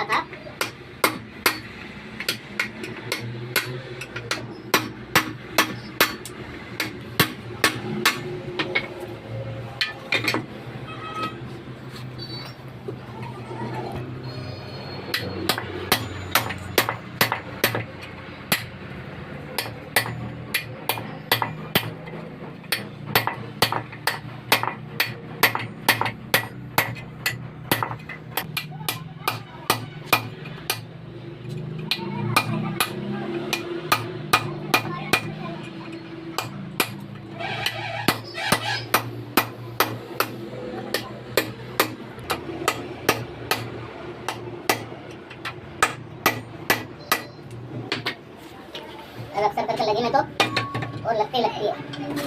वाला था। अक्सर करके लगी में तो और लगती है।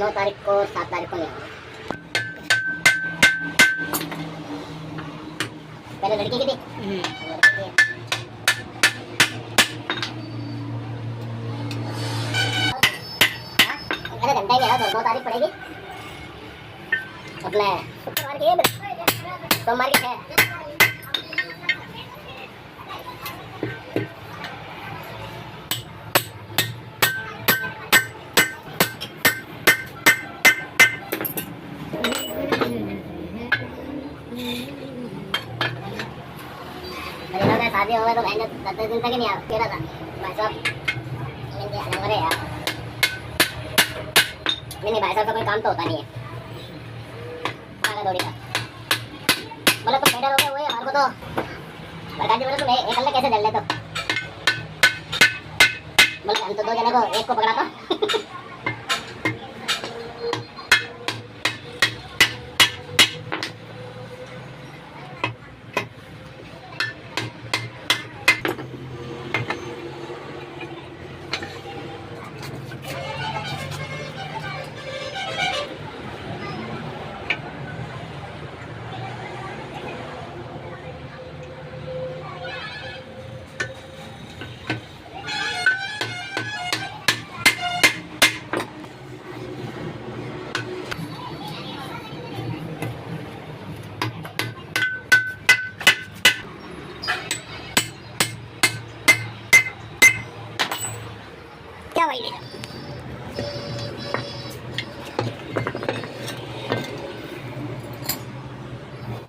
9 तारीख को 7 तारीख को नहीं आऊँगा। पहले लड़की की थी, वो लड़की की है। हाँ, अरे घंटा ही नहीं है, 2 तारीख पड़ेगी अपने शुक्रवार की है, सोमवार की है। शादी हो गए तो बहन 10 दिन तक ही नहीं आ कह रहा था भाई साहब। अरे यार नहीं भाई साहब का कोई काम तो होता नहीं है, आगे दौड़ी का बोले तो बेटर हो गया हुए हमारे को तो प्रकाश जी बोले तुम एक अल्लाह कैसे जल ले तो बोले हम तो 2 जने को एक को पकड़ा था। क्या भाई